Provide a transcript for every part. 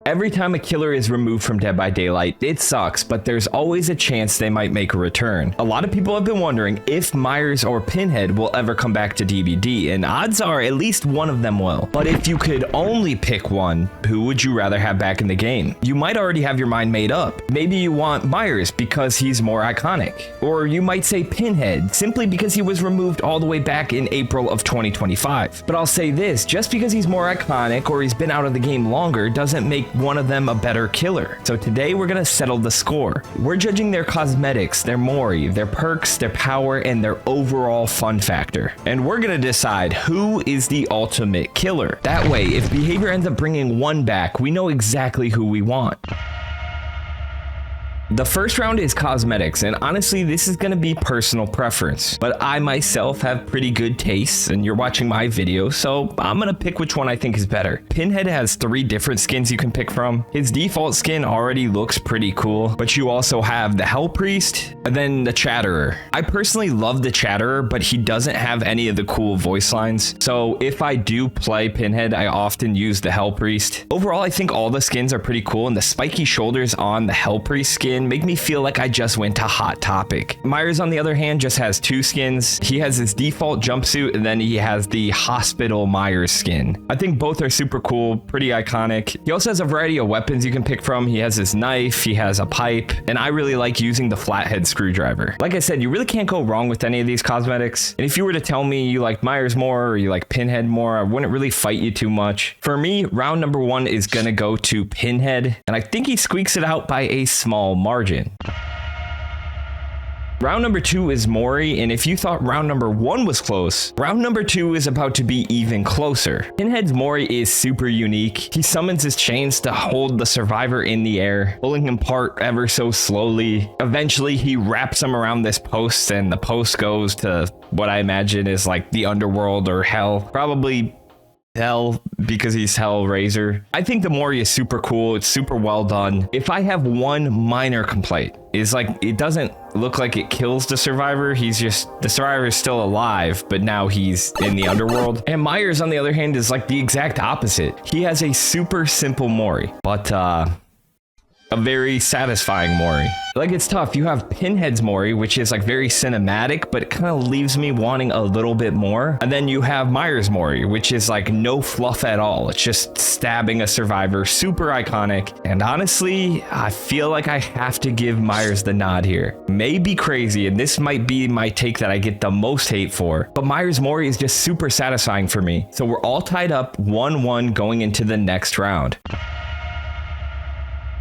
Every time a killer is removed from Dead by Daylight, it sucks, but there's always a chance they might make a return. A lot of people have been wondering if Myers or Pinhead will ever come back to DBD, and odds are at least one of them will. But if you could only pick one, who would you rather have back in the game? You might already have your mind made up. Maybe you want Myers because he's more iconic. Or you might say Pinhead, simply because he was removed all the way back in April of 2025. But I'll say this, just because he's more iconic or he's been out of the game longer doesn't make one of them a better killer. So today we're gonna settle the score. We're judging their cosmetics, their Mori, their perks, their power, and their overall fun factor. And we're gonna decide who is the ultimate killer. That way, if behavior ends up bringing one back, we know exactly who we want. The first round is cosmetics, and honestly, this is going to be personal preference, but I myself have pretty good tastes, and you're watching my video, so I'm going to pick which one I think is better. Pinhead has 3 different skins you can pick from. His default skin already looks pretty cool, but you also have the Hell Priest, and then the Chatterer. I personally love the Chatterer, but he doesn't have any of the cool voice lines, so if I do play Pinhead, I often use the Hell Priest. Overall, I think all the skins are pretty cool, and the spiky shoulders on the Hell Priest skin make me feel like I just went to Hot Topic. Myers, on the other hand, just has 2 skins. He has his default jumpsuit, and then he has the Hospital Myers skin. I think both are super cool, pretty iconic. He also has a variety of weapons you can pick from. He has his knife, he has a pipe, and I really like using the flathead screwdriver. Like I said, you really can't go wrong with any of these cosmetics. And if you were to tell me you like Myers more or you like Pinhead more, I wouldn't really fight you too much. For me, round number 1 is gonna go to Pinhead, and I think he squeaks it out by a small margin. Round number 2 is Mori, and if you thought round number 1 was close, round number 2 is about to be even closer. Pinhead's Mori is super unique. He summons his chains to hold the survivor in the air, pulling him apart ever so slowly. Eventually, he wraps him around this post, and the post goes to what I imagine is like the underworld or hell. Probably hell, because he's Hellraiser. I think the Mori is super cool. It's super well done. If I have one minor complaint, is like it doesn't look like it kills the survivor. He's just, the survivor is still alive, but now he's in the underworld. And Myers, on the other hand, is like the exact opposite. He has a super simple Mori, but a very satisfying Mori. Like, it's tough. You have Pinhead's Mori, which is like very cinematic, but it kind of leaves me wanting a little bit more. And then you have Myers' Mori, which is like no fluff at all. It's just stabbing a survivor, super iconic. And honestly, I feel like I have to give Myers the nod here. May be crazy, and this might be my take that I get the most hate for, but Myers' Mori is just super satisfying for me. So we're all tied up 1-1 going into the next round.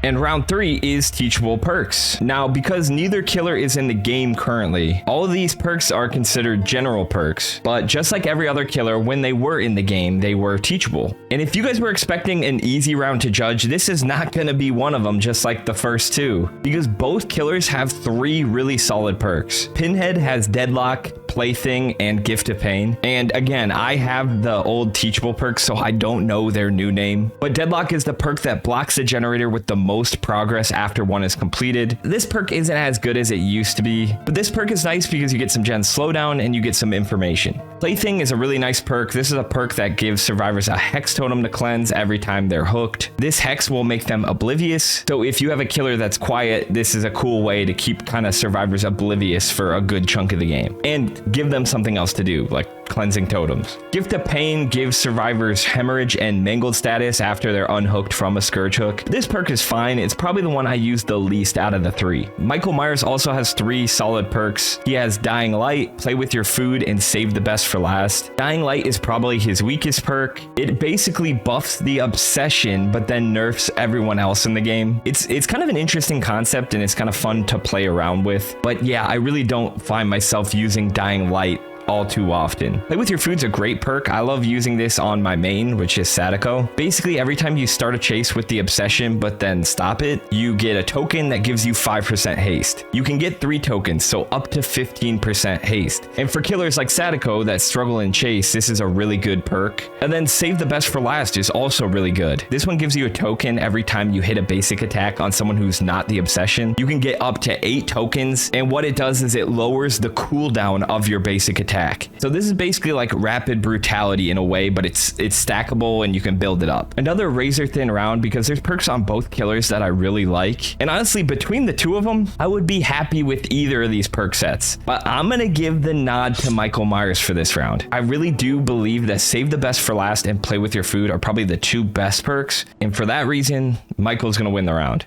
And round 3 is teachable perks. Now, because neither killer is in the game currently, all of these perks are considered general perks, but just like every other killer, when they were in the game, they were teachable. And if you guys were expecting an easy round to judge, this is not gonna be one of them, just like the first 2, because both killers have 3 really solid perks. Pinhead has Deadlock, Plaything, and Gift of Pain. And again, I have the old teachable perks, so I don't know their new name. But Deadlock is the perk that blocks the generator with the most progress after one is completed. This perk isn't as good as it used to be, but this perk is nice because you get some gen slowdown and you get some information. Plaything is a really nice perk. This is a perk that gives survivors a hex totem to cleanse every time they're hooked. This hex will make them oblivious, so if you have a killer that's quiet, this is a cool way to keep kind of survivors oblivious for a good chunk of the game and give them something else to do, like cleansing totems. Gift of Pain gives survivors hemorrhage and mangled status after they're unhooked from a scourge hook. This perk is fine. It's probably the one I use the least out of the 3. Michael Myers also has 3 solid perks. He has Dying Light, Play with Your Food, and Save the Best for Last. Dying Light is probably his weakest perk. It basically buffs the obsession, but then nerfs everyone else in the game. It's kind of an interesting concept, and it's kind of fun to play around with. But yeah, I really don't find myself using Dying Light all too often. Play with Your Food's a great perk. I love using this on my main, which is Sadako. Basically, every time you start a chase with the obsession but then stop it, you get a token that gives you 5% haste. You can get 3 tokens, so up to 15% haste. And for killers like Sadako that struggle in chase, this is a really good perk. And then Save the Best for Last is also really good. This one gives you a token every time you hit a basic attack on someone who's not the obsession. You can get up to 8 tokens, and what it does is it lowers the cooldown of your basic attack. attack. So this is basically like rapid brutality in a way, but it's stackable and you can build it up. Another razor thin round because there's perks on both killers that I really like. And honestly, between the two of them, I would be happy with either of these perk sets. But I'm gonna give the nod to Michael Myers for this round. I really do believe that save the best for last and play with your food are probably the two best perks. And for that reason, Michael's gonna win the round.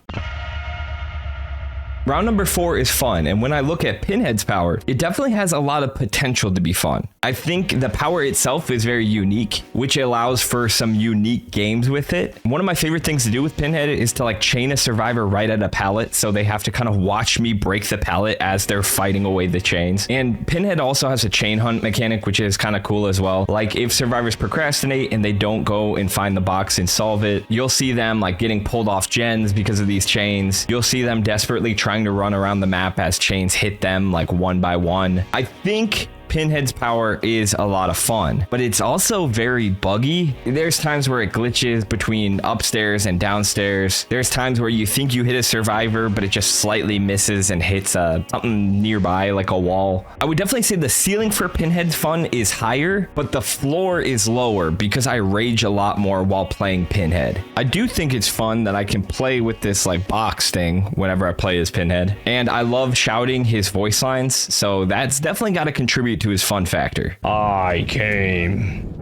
Round number 4 is fun, and when I look at Pinhead's power, it definitely has a lot of potential to be fun. I think the power itself is very unique, which allows for some unique games with it. One of my favorite things to do with Pinhead is to like chain a survivor right at a pallet, so they have to kind of watch me break the pallet as they're fighting away the chains. And Pinhead also has a chain hunt mechanic, which is kind of cool as well. Like if survivors procrastinate and they don't go and find the box and solve it, you'll see them like getting pulled off gens because of these chains. You'll see them desperately trying to run around the map as chains hit them like one by one. I think Pinhead's power is a lot of fun, but it's also very buggy. There's times where it glitches between upstairs and downstairs. There's times where you think you hit a survivor, but it just slightly misses and hits something nearby, like a wall. I would definitely say the ceiling for Pinhead's fun is higher, but the floor is lower because I rage a lot more while playing Pinhead. I do think it's fun that I can play with this like box thing whenever I play as Pinhead, and I love shouting his voice lines, so that's definitely got to contribute to his fun factor. I came.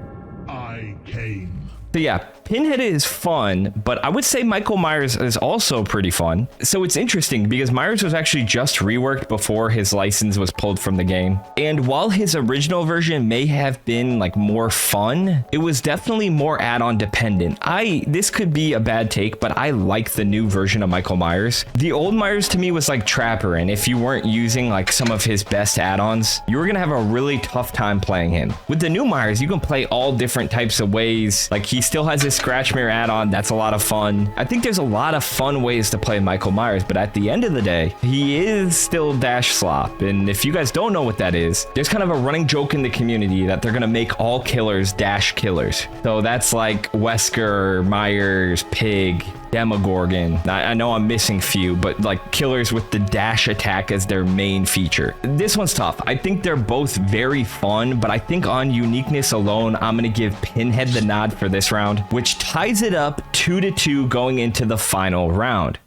So yeah, Pinhead is fun, but I would say Michael Myers is also pretty fun. So it's interesting because Myers was actually just reworked before his license was pulled from the game. And while his original version may have been like more fun, it was definitely more add-on dependent. This could be a bad take, but I like the new version of Michael Myers. The old Myers to me was like Trapper, and if you weren't using like some of his best add-ons, you were gonna have a really tough time playing him. With the new Myers, you can play all different types of ways. Like he still has his Scratch Mirror add-on, that's a lot of fun. I think there's a lot of fun ways to play Michael Myers, but at the end of the day, he is still Dash Slop. And if you guys don't know what that is, there's kind of a running joke in the community that they're gonna make all killers Dash killers. So that's like Wesker, Myers, Pig, Demogorgon. I know I'm missing few, but like killers with the dash attack as their main feature. This one's tough. I think they're both very fun, but I think on uniqueness alone, I'm gonna give Pinhead the nod for this round, which ties it up 2-2 going into the final round.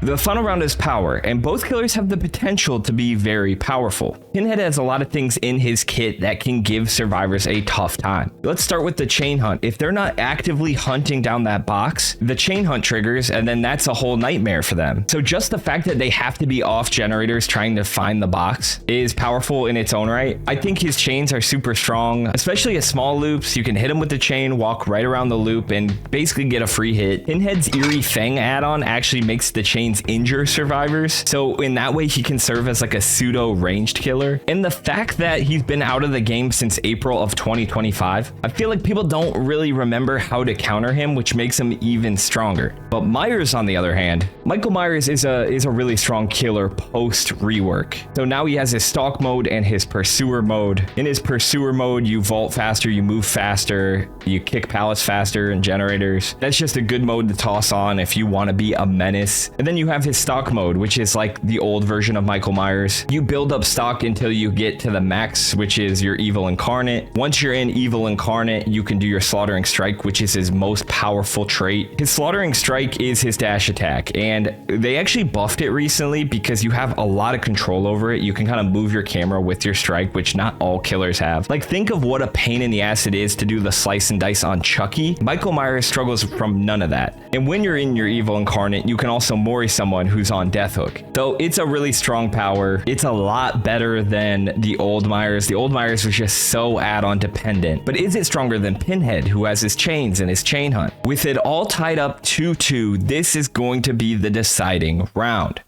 The final round is power, and both killers have the potential to be very powerful. Pinhead has a lot of things in his kit that can give survivors a tough time. Let's start with the chain hunt. If they're not actively hunting down that box, the chain hunt triggers, and then that's a whole nightmare for them. So just the fact that they have to be off generators trying to find the box is powerful in its own right. I think his chains are super strong, especially at small loops. You can hit him with the chain, walk right around the loop, and basically get a free hit. Pinhead's Eerie Fang add-on actually makes the chain injure survivors, so in that way he can serve as like a pseudo ranged killer. And the fact that he's been out of the game since April of 2025, I feel like people don't really remember how to counter him, which makes him even stronger. But Myers, on the other hand, Michael Myers is a really strong killer post rework. So now he has his stalk mode and his pursuer mode. In his pursuer mode, you vault faster, you move faster, you kick pallets faster and generators. That's just a good mode to toss on if you want to be a menace. And then you have his stock mode, which is like the old version of Michael Myers. You build up stock until you get to the max, which is your evil incarnate. Once you're in evil incarnate, you can do your slaughtering strike, which is his most powerful trait. His slaughtering strike is his dash attack, and they actually buffed it recently because you have a lot of control over it. You can kind of move your camera with your strike, which not all killers have. Like, think of what a pain in the ass it is to do the slice and dice on Chucky. Michael Myers struggles from none of that. And when you're in your evil incarnate, you can also Mori someone who's on death hook. So it's a really strong power. It's a lot better than the old Myers. The old Myers was just so add-on dependent. But is it stronger than Pinhead, who has his chains and his chain hunt? With it all tied up 2-2, this is going to be the deciding round.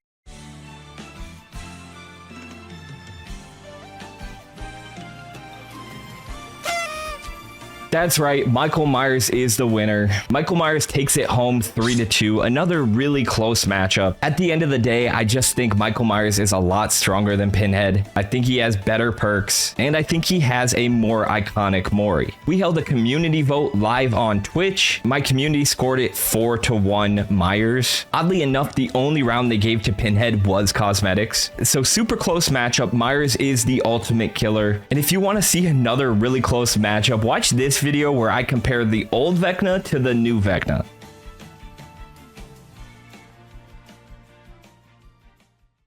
That's right, Michael Myers is the winner. Michael Myers takes it home 3-2, another really close matchup. At the end of the day, I just think Michael Myers is a lot stronger than Pinhead. I think he has better perks, and I think he has a more iconic Mori. We held a community vote live on Twitch. My community scored it 4-1 Myers. Oddly enough, the only round they gave to Pinhead was cosmetics. So super close matchup. Myers is the ultimate killer. And if you want to see another really close matchup, watch this video where I compare the old Vecna to the new Vecna.